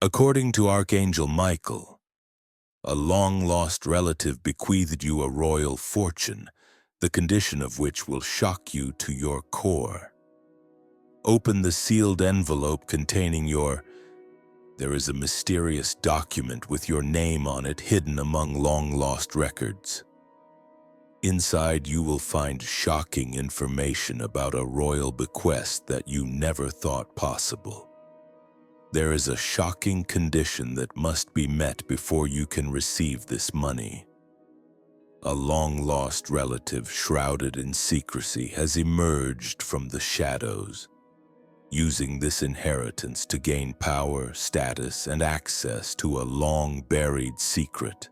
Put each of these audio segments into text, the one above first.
According to Archangel Michael, a long-lost relative bequeathed you a royal fortune, the condition of which will shock you to your core. Open the sealed envelope containing There is a mysterious document with your name on it hidden among long-lost records. Inside you will find shocking information about a royal bequest that you never thought possible. There is a shocking condition that must be met before you can receive this money. A long-lost relative shrouded in secrecy has emerged from the shadows, using this inheritance to gain power, status, and access to a long-buried secret.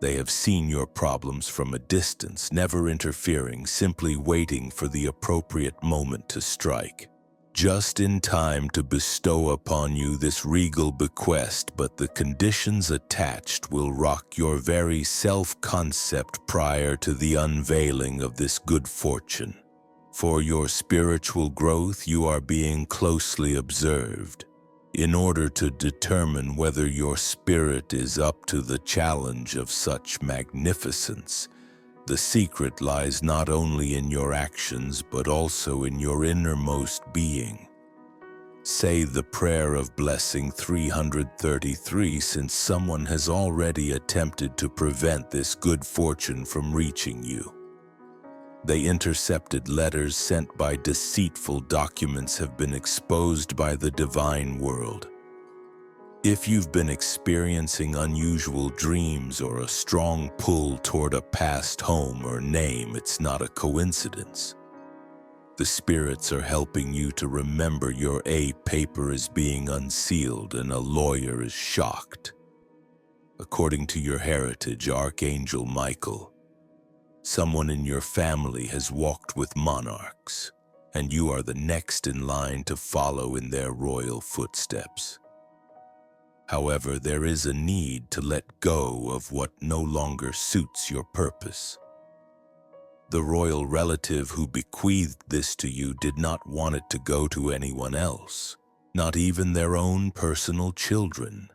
They have seen your problems from a distance, never interfering, simply waiting for the appropriate moment to strike, just in time to bestow upon you this regal bequest, but the conditions attached will rock your very self-concept prior to the unveiling of this good fortune. For your spiritual growth, you are being closely observed. In order to determine whether your spirit is up to the challenge of such magnificence, the secret lies not only in your actions but also in your innermost being. Say the prayer of blessing 333 since someone has already attempted to prevent this good fortune from reaching you. They intercepted letters sent by deceitful documents have been exposed by the divine world. If you've been experiencing unusual dreams or a strong pull toward a past home or name, it's not a coincidence. The spirits are helping you to remember your paper is being unsealed and a lawyer is shocked. According to your heritage, Archangel Michael, someone in your family has walked with monarchs, and you are the next in line to follow in their royal footsteps. However, there is a need to let go of what no longer suits your purpose. The royal relative who bequeathed this to you did not want it to go to anyone else, not even their own personal children.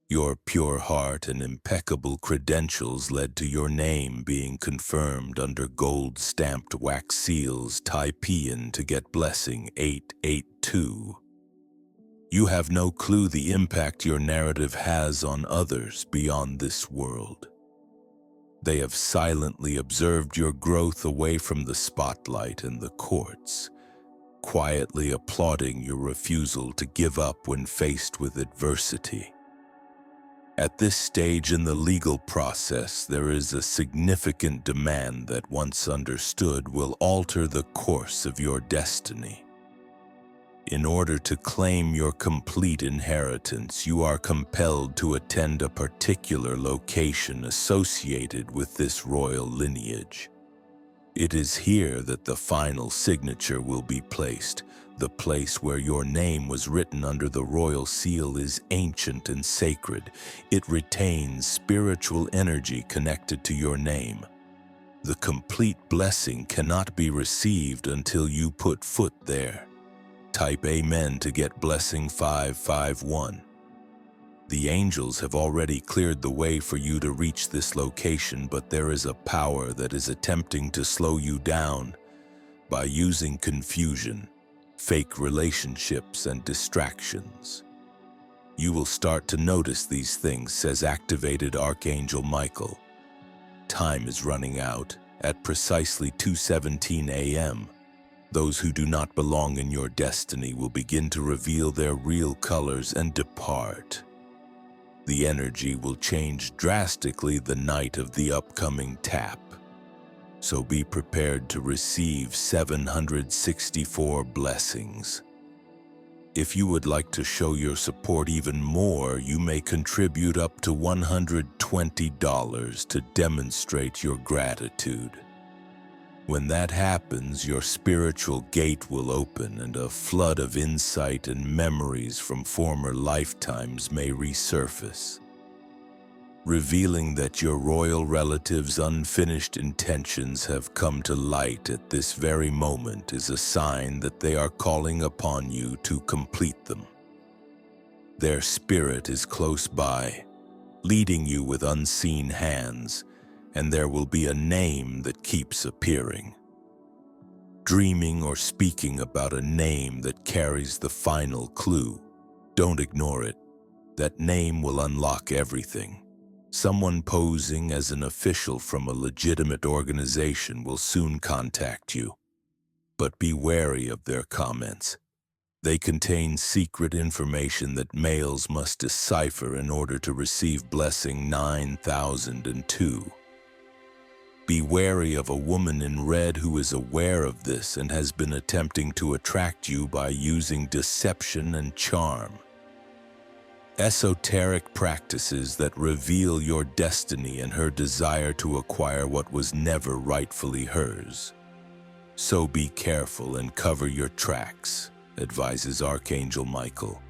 Your pure heart and impeccable credentials led to your name being confirmed under gold-stamped wax seals Taipian to get blessing 882. You have no clue the impact your narrative has on others beyond this world. They have silently observed your growth away from the spotlight and the courts, quietly applauding your refusal to give up when faced with adversity. At this stage in the legal process, there is a significant demand that, once understood, will alter the course of your destiny. In order to claim your complete inheritance, you are compelled to attend a particular location associated with this royal lineage. It is here that the final signature will be placed. The place where your name was written under the royal seal is ancient and sacred. It retains spiritual energy connected to your name. The complete blessing cannot be received until you put foot there. Type Amen to get blessing 551. The angels have already cleared the way for you to reach this location, but there is a power that is attempting to slow you down by using confusion, fake relationships, and distractions. You will start to notice these things, says activated Archangel Michael. Time is running out at precisely 2:17 a.m. Those who do not belong in your destiny will begin to reveal their real colors and depart. The energy will change drastically the night of the upcoming tap. So be prepared to receive 764 blessings. If you would like to show your support even more, you may contribute up to $120 to demonstrate your gratitude. When that happens, your spiritual gate will open and a flood of insight and memories from former lifetimes may resurface. Revealing that your royal relatives' unfinished intentions have come to light at this very moment is a sign that they are calling upon you to complete them. Their spirit is close by, leading you with unseen hands, and there will be a name that keeps appearing. Dreaming or speaking about a name that carries the final clue. Don't ignore it. That name will unlock everything. Someone posing as an official from a legitimate organization will soon contact you. But be wary of their comments. They contain secret information that males must decipher in order to receive blessing 9002. Be wary of a woman in red who is aware of this and has been attempting to attract you by using deception and charm. Esoteric practices that reveal your destiny and her desire to acquire what was never rightfully hers. So be careful and cover your tracks, advises Archangel Michael.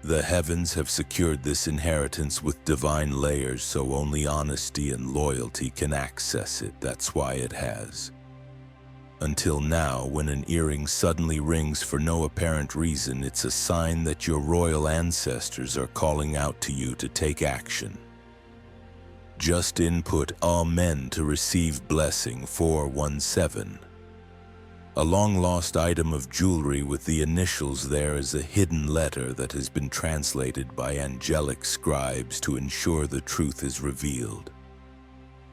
The heavens have secured this inheritance with divine layers, so only honesty and loyalty can access it. That's why it has. Until now, when an earring suddenly rings for no apparent reason, it's a sign that your royal ancestors are calling out to you to take action. Just input Amen to receive blessing 417. A long-lost item of jewelry with the initials there is a hidden letter that has been translated by angelic scribes to ensure the truth is revealed.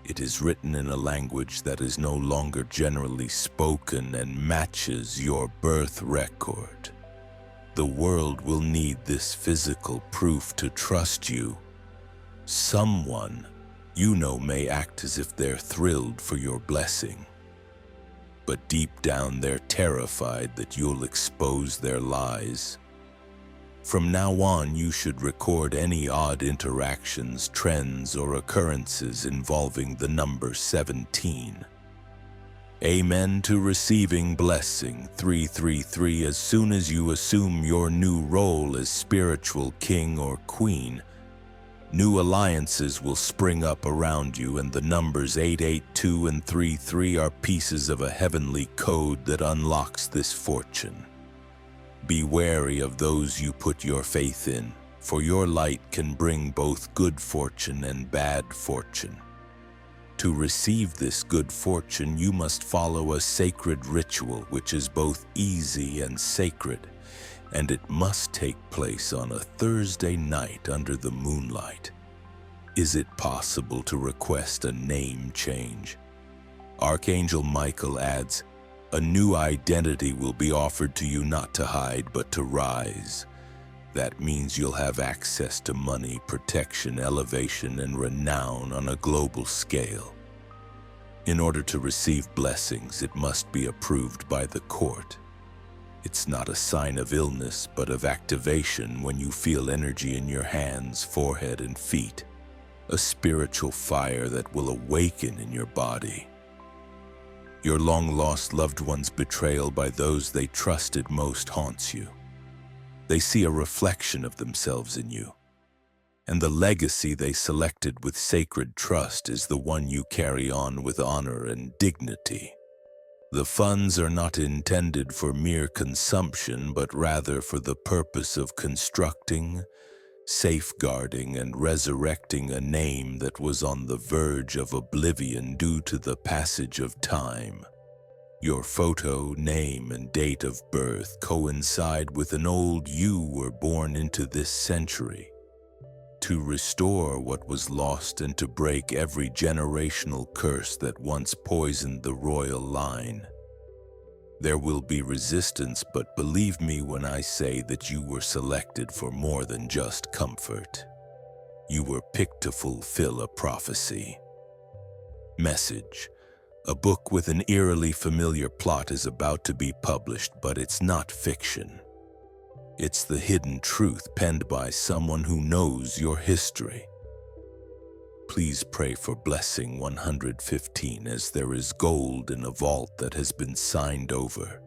It is written in a language that is no longer generally spoken and matches your birth record. The world will need this physical proof to trust you. Someone you know may act as if they're thrilled for your blessing. But deep down they're terrified that you'll expose their lies. From now on, you should record any odd interactions, trends, or occurrences involving the number 17. Amen to receiving blessing 333. As soon as you assume your new role as spiritual king or queen, new alliances will spring up around you, and the numbers 882 and 33 are pieces of a heavenly code that unlocks this fortune. Be wary of those you put your faith in, for your light can bring both good fortune and bad fortune. To receive this good fortune, you must follow a sacred ritual which is both easy and sacred, and it must take place on a Thursday night under the moonlight. Is it possible to request a name change? Archangel Michael adds, a new identity will be offered to you, not to hide, but to rise. That means you'll have access to money, protection, elevation, and renown on a global scale. In order to receive blessings, it must be approved by the court. It's not a sign of illness, but of activation when you feel energy in your hands, forehead, and feet. A spiritual fire that will awaken in your body. Your long-lost loved one's betrayal by those they trusted most haunts you. They see a reflection of themselves in you, and the legacy they selected with sacred trust is the one you carry on with honor and dignity. The funds are not intended for mere consumption, but rather for the purpose of constructing, safeguarding, and resurrecting a name that was on the verge of oblivion due to the passage of time. Your photo, name, and date of birth coincide with an old you were born into this century. To restore what was lost and to break every generational curse that once poisoned the royal line. There will be resistance, but believe me when I say that you were selected for more than just comfort. You were picked to fulfill a prophecy. Message. A book with an eerily familiar plot is about to be published, but it's not fiction. It's the hidden truth penned by someone who knows your history. Please pray for blessing 115, as there is gold in a vault that has been signed over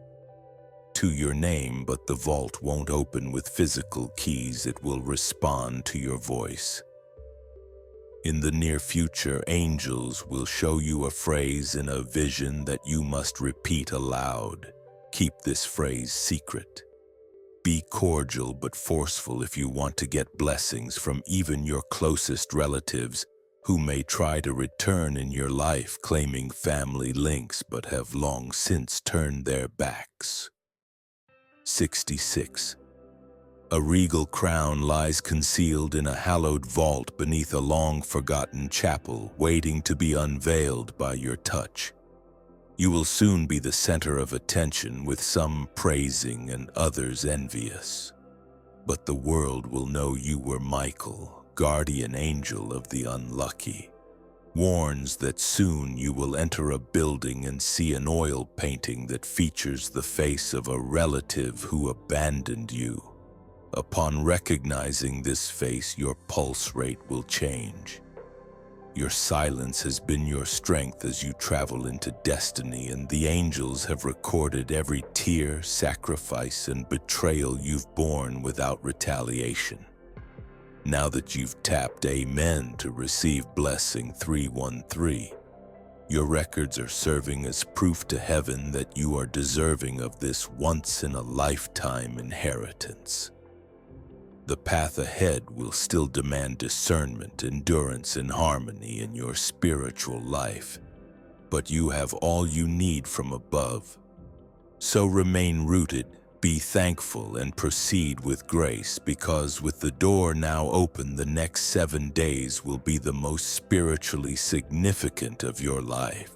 to your name, but the vault won't open with physical keys. It will respond to your voice. In the near future, angels will show you a phrase in a vision that you must repeat aloud. Keep this phrase secret. Be cordial but forceful if you want to get blessings from even your closest relatives who may try to return in your life claiming family links but have long since turned their backs. 66. A regal crown lies concealed in a hallowed vault beneath a long-forgotten chapel, waiting to be unveiled by your touch. You will soon be the center of attention, with some praising and others envious. But the world will know you were Michael, guardian angel of the unlucky. Warns that soon you will enter a building and see an oil painting that features the face of a relative who abandoned you. Upon recognizing this face, your pulse rate will change. Your silence has been your strength as you travel into destiny, and the angels have recorded every tear, sacrifice, and betrayal you've borne without retaliation. Now that you've tapped Amen to receive blessing 313, your records are serving as proof to heaven that you are deserving of this once-in-a-lifetime inheritance. The path ahead will still demand discernment, endurance, and harmony in your spiritual life, but you have all you need from above. So remain rooted, be thankful, and proceed with grace, because with the door now open, the next 7 days will be the most spiritually significant of your life.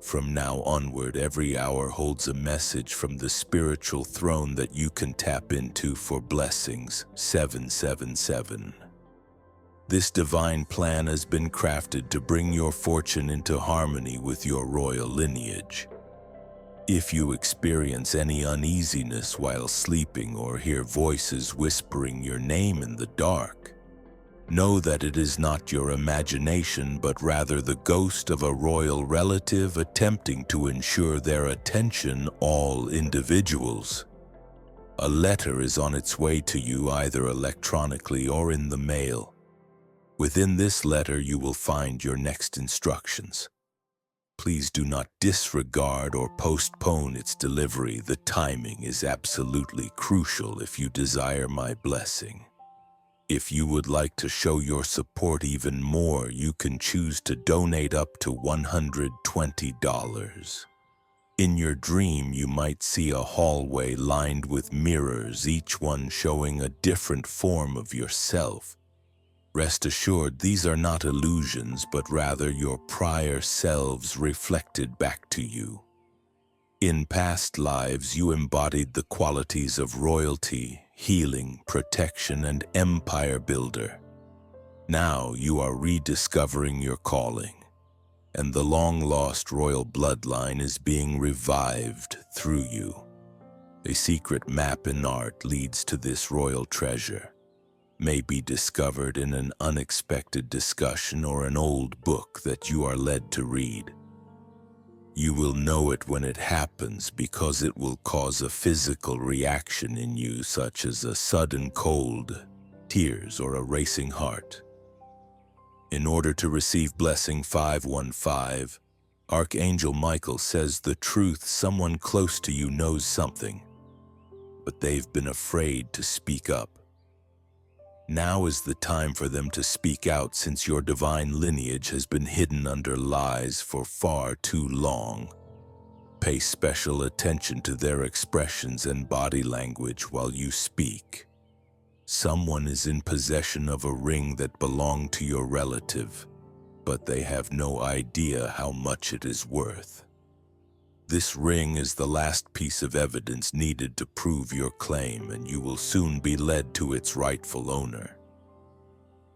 From now onward, every hour holds a message from the spiritual throne that you can tap into for blessings. 777. This divine plan has been crafted to bring your fortune into harmony with your royal lineage. If you experience any uneasiness while sleeping or hear voices whispering your name in the dark, know that it is not your imagination, but rather the ghost of a royal relative attempting to ensure their attention. All individuals. A letter is on its way to you, either electronically or in the mail. Within this letter you will find your next instructions. Please do not disregard or postpone its delivery. The timing is absolutely crucial if you desire my blessing. If you would like to show your support even more, you can choose to donate up to $120. In your dream, you might see a hallway lined with mirrors, each one showing a different form of yourself. Rest assured, these are not illusions, but rather your prior selves reflected back to you. In past lives, you embodied the qualities of royalty, healing, protection, and empire builder. Now you are rediscovering your calling, and the long-lost royal bloodline is being revived through you. A secret map in art leads to this royal treasure. May be discovered in an unexpected discussion or an old book that you are led to read. You will know it when it happens, because it will cause a physical reaction in you, such as a sudden cold, tears, or a racing heart. In order to receive blessing 515, Archangel Michael says the truth. Someone close to you knows something, but they've been afraid to speak up. Now is the time for them to speak out, since your divine lineage has been hidden under lies for far too long. Pay special attention to their expressions and body language while you speak. Someone is in possession of a ring that belonged to your relative, but they have no idea how much it is worth. This ring is the last piece of evidence needed to prove your claim, and you will soon be led to its rightful owner.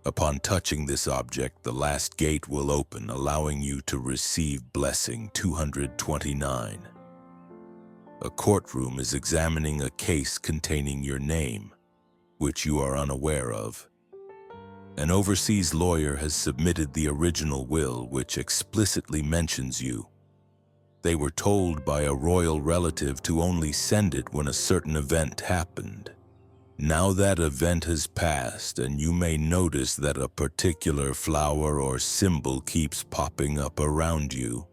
Upon touching this object, the last gate will open, allowing you to receive blessing 229. A courtroom is examining a case containing your name, which you are unaware of. An overseas lawyer has submitted the original will, which explicitly mentions you. They were told by a royal relative to only send it when a certain event happened. Now that event has passed, and you may notice that a particular flower or symbol keeps popping up around you.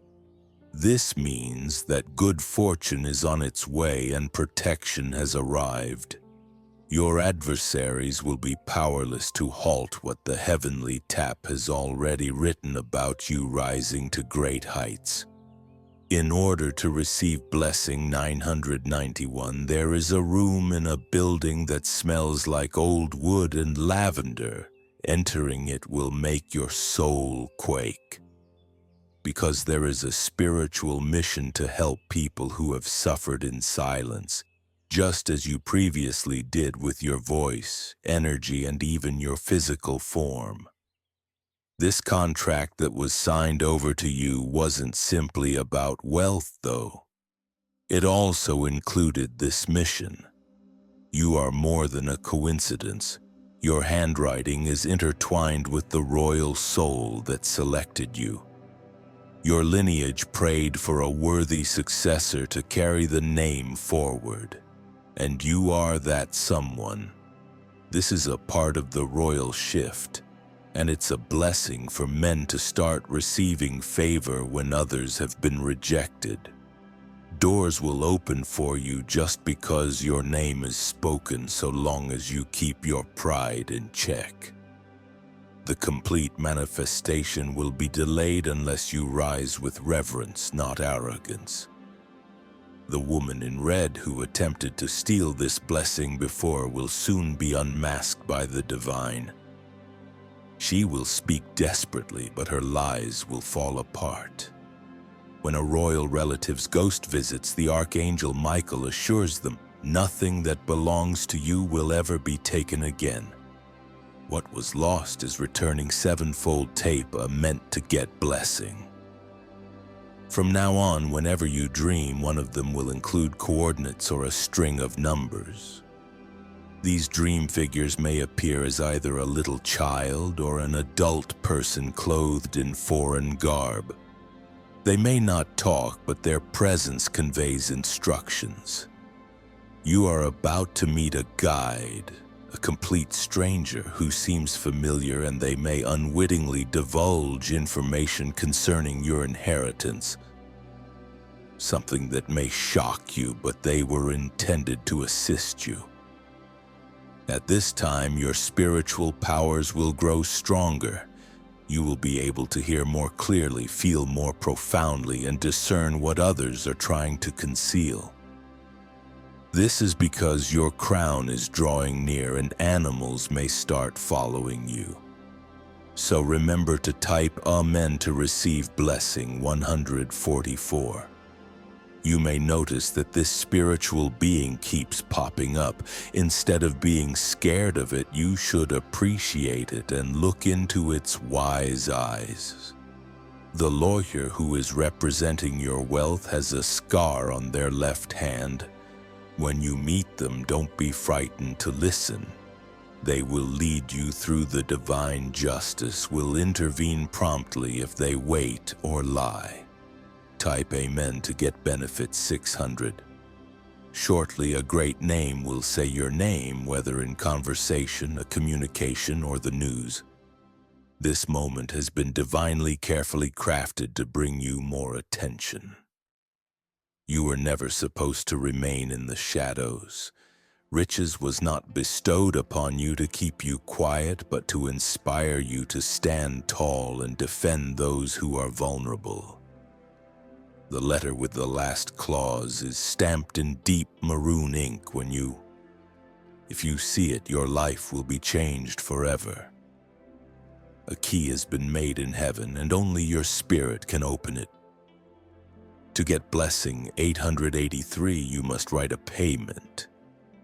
This means that good fortune is on its way and protection has arrived. Your adversaries will be powerless to halt what the heavenly tap has already written about you rising to great heights. In order to receive blessing 991, there is a room in a building that smells like old wood and lavender. Entering it will make your soul quake, because there is a spiritual mission to help people who have suffered in silence, just as you previously did with your voice, energy, and even your physical form. This contract that was signed over to you wasn't simply about wealth, though. It also included this mission. You are more than a coincidence. Your handwriting is intertwined with the royal soul that selected you. Your lineage prayed for a worthy successor to carry the name forward, and you are that someone. This is a part of the royal shift, and it's a blessing for men to start receiving favor when others have been rejected. Doors will open for you just because your name is spoken, so long as you keep your pride in check. The complete manifestation will be delayed unless you rise with reverence, not arrogance. The woman in red who attempted to steal this blessing before will soon be unmasked by the divine. She will speak desperately, but her lies will fall apart. When a royal relative's ghost visits, the Archangel Michael assures them, nothing that belongs to you will ever be taken again. What was lost is returning sevenfold tape meant to get blessing. From now on, whenever you dream, one of them will include coordinates or a string of numbers. These dream figures may appear as either a little child or an adult person clothed in foreign garb. They may not talk, but their presence conveys instructions. You are about to meet a guide, a complete stranger who seems familiar, and they may unwittingly divulge information concerning your inheritance. Something that may shock you, but they were intended to assist you. At this time, your spiritual powers will grow stronger. You will be able to hear more clearly, feel more profoundly, and discern what others are trying to conceal. This is because your crown is drawing near and animals may start following you. So remember to type Amen to receive blessing 144. You may notice that this spiritual being keeps popping up. Instead of being scared of it, you should appreciate it and look into its wise eyes. The lawyer who is representing your wealth has a scar on their left hand. When you meet them, don't be frightened to listen. They will lead you through the divine justice, will intervene promptly if they wait or lie. Type Amen to get benefit 600. Shortly, a great name will say your name, whether in conversation, a communication, or the news. This moment has been divinely carefully crafted to bring you more attention. You were never supposed to remain in the shadows. Riches was not bestowed upon you to keep you quiet, but to inspire you to stand tall and defend those who are vulnerable. The letter with the last clause is stamped in deep maroon ink. If you see it, your life will be changed forever. A key has been made in heaven, and only your spirit can open it. To get blessing 883, you must write a payment.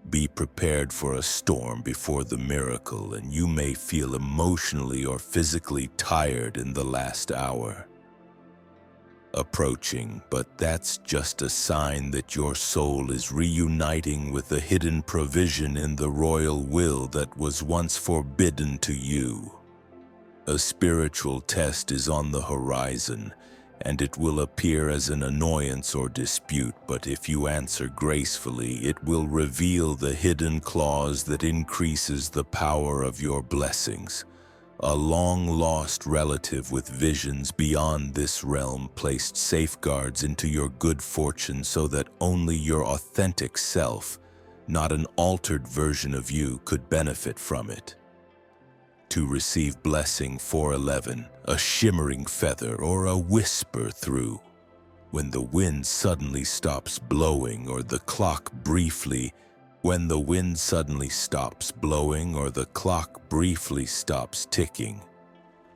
Be prepared for a storm before the miracle, and you may feel emotionally or physically tired in the last hour approaching, but that's just a sign that your soul is reuniting with a hidden provision in the royal will that was once forbidden to you. A spiritual test is on the horizon, and it will appear as an annoyance or dispute, but if you answer gracefully, it will reveal the hidden clause that increases the power of your blessings. A long-lost relative with visions beyond this realm placed safeguards into your good fortune so that only your authentic self, not an altered version of you, could benefit from it. To receive blessing 411, a shimmering feather or a whisper through. When the wind suddenly stops blowing or the clock briefly When the wind suddenly stops blowing or the clock briefly stops ticking.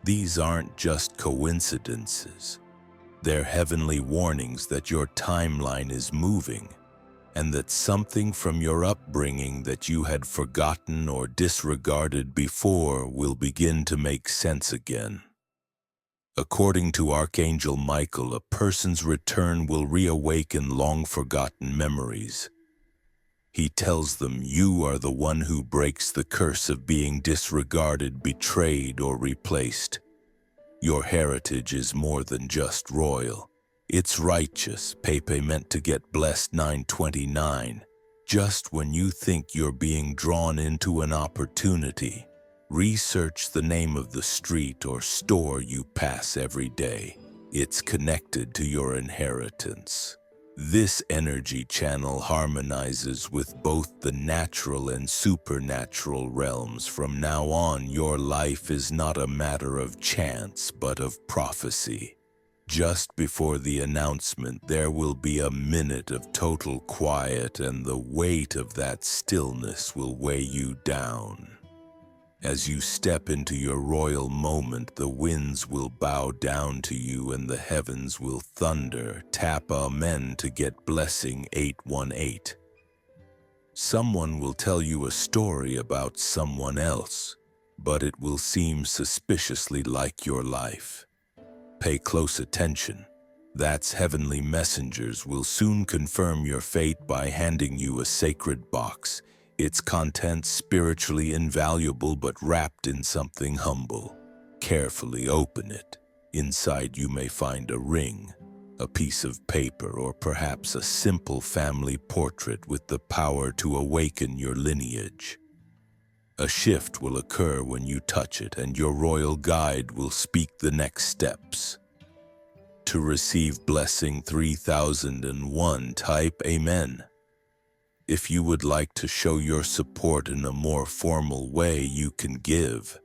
These aren't just coincidences. They're heavenly warnings that your timeline is moving and that something from your upbringing that you had forgotten or disregarded before will begin to make sense again. According to Archangel Michael, a person's return will reawaken long-forgotten memories. He tells them you are the one who breaks the curse of being disregarded, betrayed, or replaced. Your heritage is more than just royal. It's righteous. Pepe meant to get blessed 929. Just when you think you're being drawn into an opportunity, research the name of the street or store you pass every day. It's connected to your inheritance. This energy channel harmonizes with both the natural and supernatural realms. From now on, your life is not a matter of chance, but of prophecy. Just before the announcement, there will be a minute of total quiet, and the weight of that stillness will weigh you down. As you step into your royal moment, the winds will bow down to you and the heavens will thunder. Tap Amen to get blessing 818. Someone will tell you a story about someone else, but it will seem suspiciously like your life. Pay close attention. That's heavenly messengers will soon confirm your fate by handing you a sacred box. Its contents spiritually invaluable but wrapped in something humble. Carefully open it. Inside you may find a ring, a piece of paper, or perhaps a simple family portrait with the power to awaken your lineage. A shift will occur when you touch it, and your royal guide will speak the next steps. To receive blessing 3001, type Amen. If you would like to show your support in a more formal way, you can give.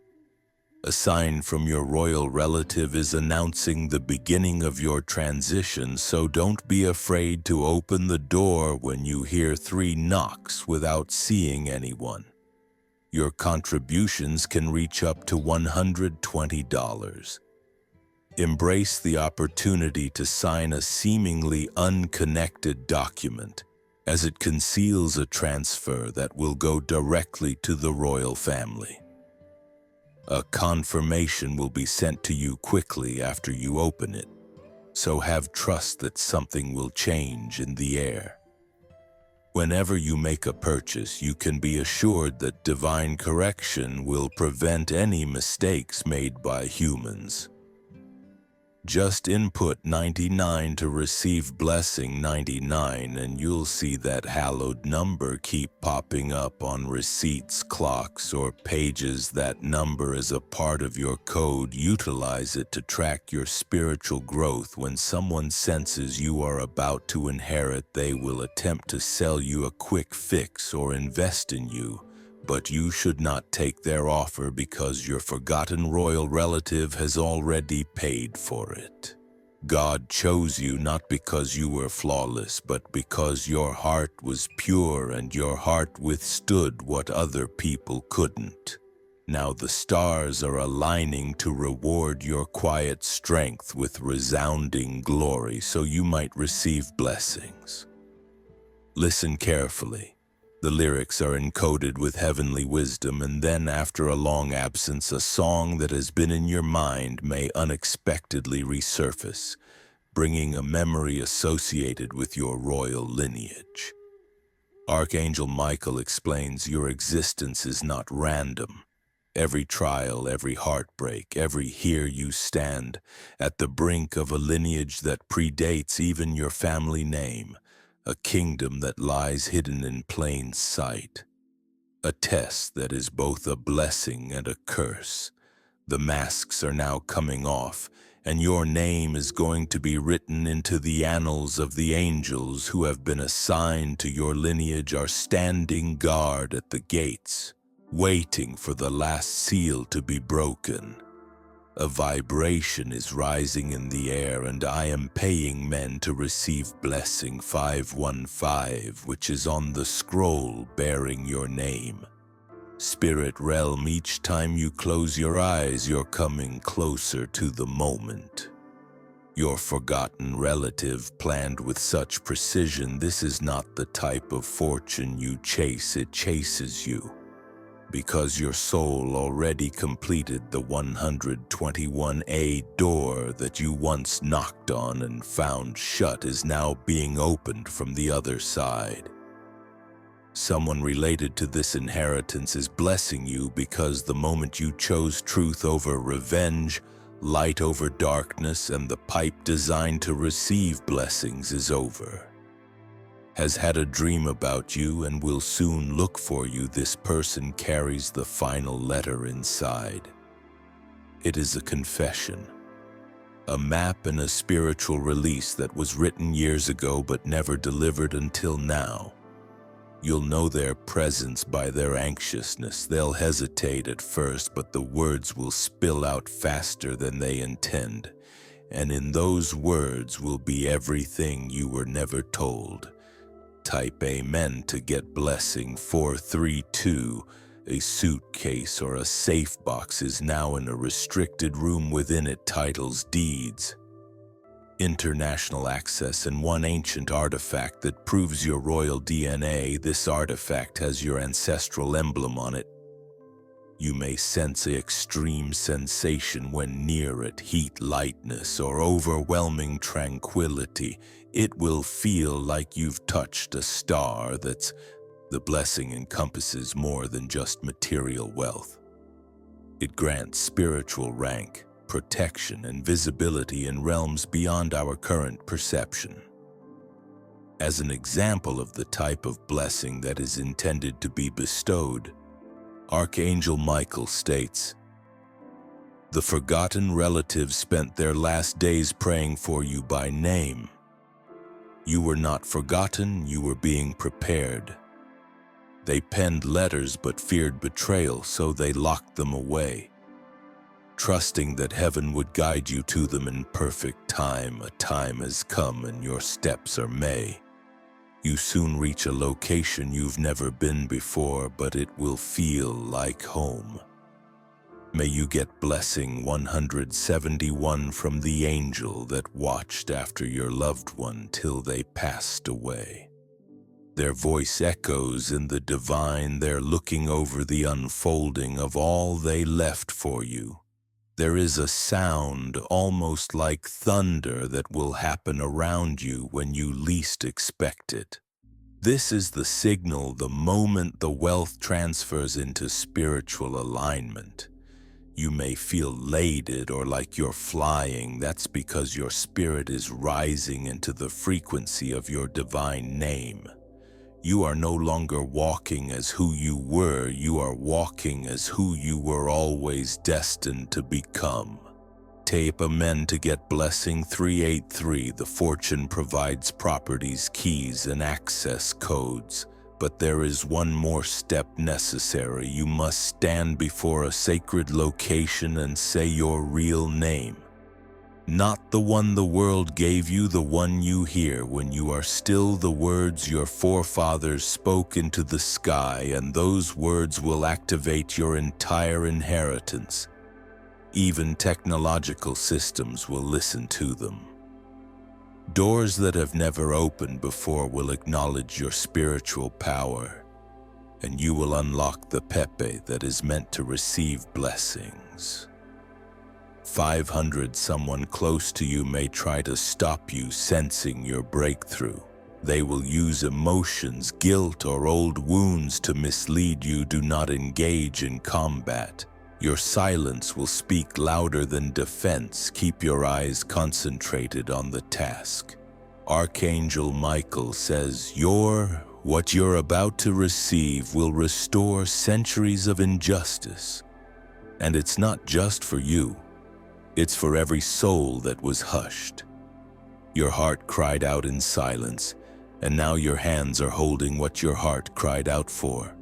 A sign from your royal relative is announcing the beginning of your transition, so don't be afraid to open the door when you hear 3 knocks without seeing anyone. Your contributions can reach up to $120. Embrace the opportunity to sign a seemingly unconnected document, as it conceals a transfer that will go directly to the royal family. A confirmation will be sent to you quickly after you open it, so have trust that something will change in the air. Whenever you make a purchase, you can be assured that divine correction will prevent any mistakes made by humans. Just input 99 to receive blessing 99 and you'll see that hallowed number keep popping up on receipts, clocks, or pages. That number is a part of your code. Utilize it to track your spiritual growth. When someone senses you are about to inherit, they will attempt to sell you a quick fix or invest in you. But you should not take their offer because your forgotten royal relative has already paid for it. God chose you not because you were flawless, but because your heart was pure and your heart withstood what other people couldn't. Now the stars are aligning to reward your quiet strength with resounding glory, so you might receive blessings. Listen carefully. The lyrics are encoded with heavenly wisdom, and then after a long absence, a song that has been in your mind may unexpectedly resurface, bringing a memory associated with your royal lineage. Archangel Michael explains your existence is not random. Every trial, every heartbreak, every here you stand at the brink of a lineage that predates even your family name. A kingdom that lies hidden in plain sight. A test that is both a blessing and a curse. The masks are now coming off, and your name is going to be written into the annals of the angels who have been assigned to your lineage are standing guard at the gates, waiting for the last seal to be broken. A vibration is rising in the air, and I am paying men to receive blessing 515, which is on the scroll bearing your name. Spirit realm, each time you close your eyes, you're coming closer to the moment. Your forgotten relative planned with such precision. This is not the type of fortune you chase, it chases you. Because your soul already completed the 121A door that you once knocked on and found shut is now being opened from the other side. Someone related to this inheritance is blessing you because the moment you chose truth over revenge, light over darkness, and the pipe designed to receive blessings is over. Has had a dream about you and will soon look for you. This person carries the final letter inside. It is a confession, a map and a spiritual release that was written years ago but never delivered until now. You'll know their presence by their anxiousness. They'll hesitate at first, but the words will spill out faster than they intend. And in those words will be everything you were never told. Type Amen to get blessing 432. A suitcase or a safe box is now in a restricted room. Within it titles, deeds, international access, and one ancient artifact that proves your royal DNA. This artifact has your ancestral emblem on it. You may sense an extreme sensation when near it, heat, lightness, or overwhelming tranquility. It will feel like you've touched a star. The blessing encompasses more than just material wealth. It grants spiritual rank, protection, and visibility in realms beyond our current perception. As an example of the type of blessing that is intended to be bestowed, Archangel Michael states, "The forgotten relatives spent their last days praying for you by name. You were not forgotten, you were being prepared. They penned letters but feared betrayal, so they locked them away, trusting that heaven would guide you to them in perfect time. A time has come and your steps are May. You soon reach a location you've never been before, but it will feel like home. May you get blessing 171 from the angel that watched after your loved one till they passed away. Their voice echoes in the divine. They're looking over the unfolding of all they left for you. There is a sound almost like thunder that will happen around you when you least expect it. This is the signal, the moment the wealth transfers into spiritual alignment. You may feel elated or like you're flying. That's because your spirit is rising into the frequency of your divine name. You are no longer walking as who you were, you are walking as who you were always destined to become. Tape Amen to get blessing 383. The fortune provides properties, keys, and access codes. But there is one more step necessary. You must stand before a sacred location and say your real name. Not the one the world gave you, the one you hear when you are still, the words your forefathers spoke into the sky, and those words will activate your entire inheritance. Even technological systems will listen to them. Doors that have never opened before will acknowledge your spiritual power, and you will unlock the Pepe that is meant to receive blessings. 500. Someone close to you may try to stop you sensing your breakthrough. They will use emotions, guilt, or old wounds to mislead you. Do not engage in combat. Your silence will speak louder than defense. Keep your eyes concentrated on the task. Archangel Michael says, what you're about to receive will restore centuries of injustice And it's not just for you. It's for every soul that was hushed. Your heart cried out in silence, and now your hands are holding what your heart cried out for.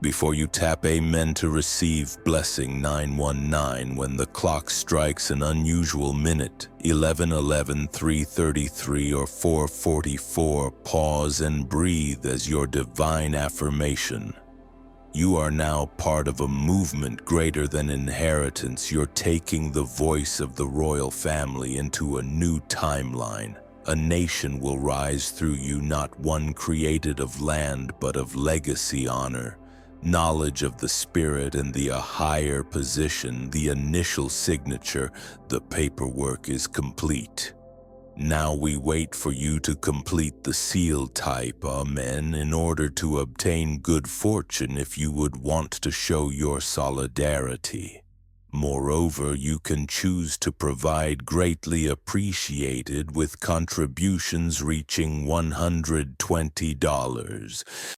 Before you tap Amen to receive blessing 919 when the clock strikes an unusual minute, 11:11, 3:33, or 4:44, pause and breathe as your divine affirmation. You are now part of a movement greater than inheritance. You're taking the voice of the royal family into a new timeline. A nation will rise through you, not one created of land, but of legacy, honor, knowledge of the spirit, and the higher position. The initial signature, the paperwork is complete. Now we wait for you to complete the seal type, amen, in order to obtain good fortune if you would want to show your solidarity. Moreover, you can choose to provide greatly appreciated with contributions reaching $120.